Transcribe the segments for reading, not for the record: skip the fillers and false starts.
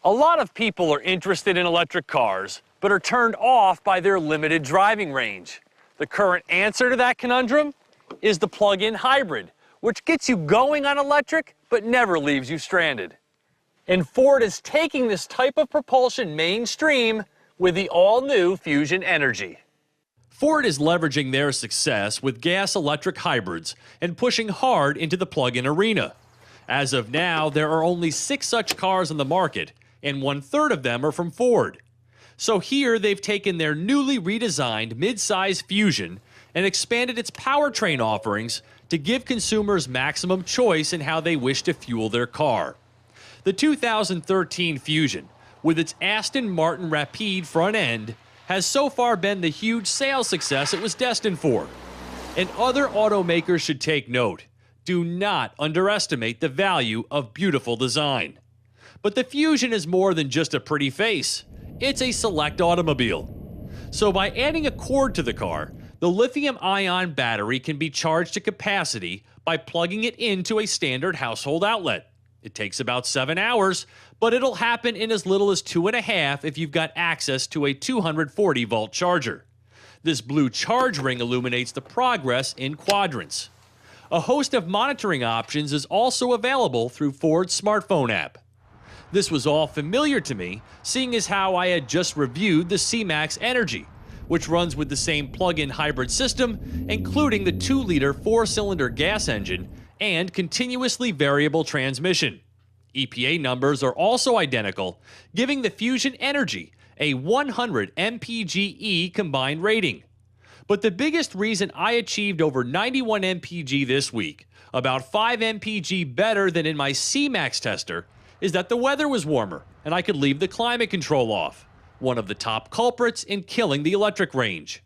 A lot of people are interested in electric cars, but are turned off by their limited driving range. The current answer to that conundrum is the plug-in hybrid, which gets you going on electric, but never leaves you stranded. And Ford is taking this type of propulsion mainstream with the all-new Fusion Energi. Ford is leveraging their success with gas-electric hybrids and pushing hard into the plug-in arena. As of now, there are only 6 such cars on the market, and 1/3 of them are from Ford. So here they've taken their newly redesigned mid-size Fusion and expanded its powertrain offerings to give consumers maximum choice in how they wish to fuel their car. The 2013 Fusion, with its Aston Martin Rapide front end, has so far been the huge sales success it was destined for. And other automakers should take note. Do not underestimate the value of beautiful design. But the Fusion is more than just a pretty face. It's a select automobile. So by adding a cord to the car, the lithium-ion battery can be charged to capacity by plugging it into a standard household outlet. It takes about 7 hours, but it'll happen in as little as 2.5 if you've got access to a 240-volt charger. This blue charge ring illuminates the progress in quadrants. A host of monitoring options is also available through Ford's smartphone app. This was all familiar to me, seeing as how I had just reviewed the C-Max Energi, which runs with the same plug-in hybrid system, including the 2-liter 4-cylinder gas engine and continuously variable transmission. EPA numbers are also identical, giving the Fusion Energi a 100 mpge combined rating. But the biggest reason I achieved over 91 mpg this week, about 5 mpg better than in my C-Max tester, is that the weather was warmer and I could leave the climate control off, one of the top culprits in killing the electric range.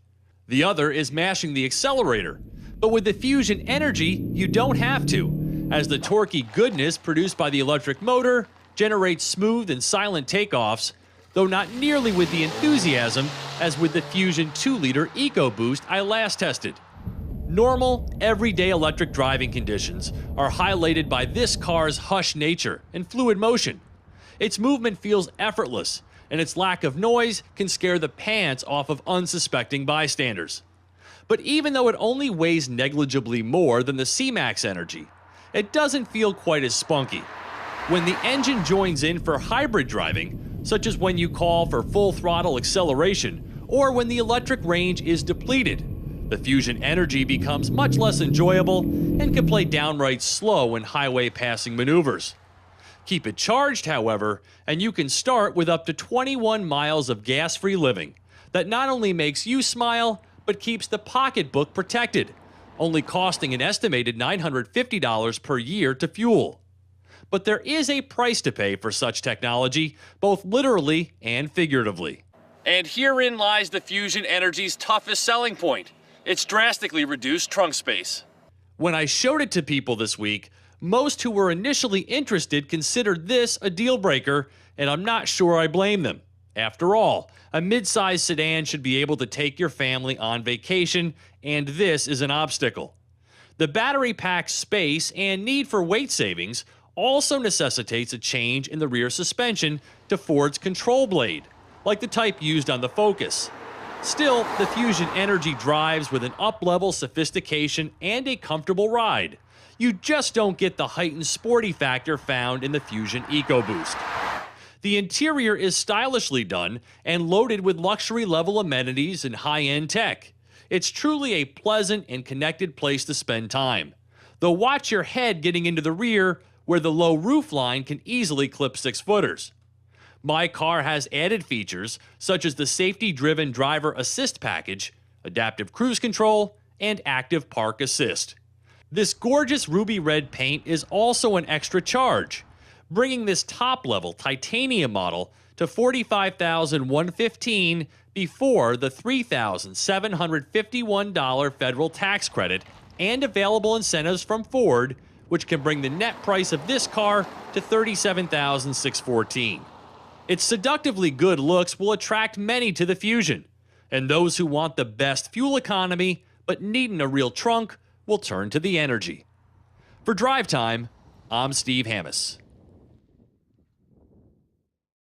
The other is mashing the accelerator, but with the Fusion Energi, you don't have to, as the torquey goodness produced by the electric motor generates smooth and silent takeoffs, though not nearly with the enthusiasm as with the Fusion 2-liter EcoBoost I last tested. Normal, everyday electric driving conditions are highlighted by this car's hush nature and fluid motion. Its movement feels effortless, and its lack of noise can scare the pants off of unsuspecting bystanders. But even though it only weighs negligibly more than the C-Max Energi, it doesn't feel quite as spunky. When the engine joins in for hybrid driving, such as when you call for full throttle acceleration or when the electric range is depleted, the Fusion Energi becomes much less enjoyable and can play downright slow in highway passing maneuvers. Keep it charged, however, and you can start with up to 21 miles of gas-free living that not only makes you smile, but keeps the pocketbook protected, only costing an estimated $950 per year to fuel. But there is a price to pay for such technology, both literally and figuratively. And herein lies the Fusion Energi's toughest selling point. It's drastically reduced trunk space. When I showed it to people this week, most who were initially interested considered this a deal breaker, and I'm not sure I blame them. After all, a mid-size sedan should be able to take your family on vacation, and this is an obstacle. The battery pack's space and need for weight savings also necessitates a change in the rear suspension to Ford's control blade, like the type used on the Focus. Still, the Fusion Energi drives with an up-level sophistication and a comfortable ride. You just don't get the heightened sporty factor found in the Fusion EcoBoost. The interior is stylishly done and loaded with luxury-level amenities and high-end tech. It's truly a pleasant and connected place to spend time. Though watch your head getting into the rear, where the low roofline can easily clip 6-footers. My car has added features such as the safety-driven driver assist package, adaptive cruise control, and active park assist. This gorgeous ruby red paint is also an extra charge, bringing this top-level titanium model to $45,115 before the $3,751 federal tax credit and available incentives from Ford, which can bring the net price of this car to $37,614. Its seductively good looks will attract many to the Fusion, and those who want the best fuel economy but needn't a real trunk will turn to the Energi. For Drive Time, I'm Steve Hammis.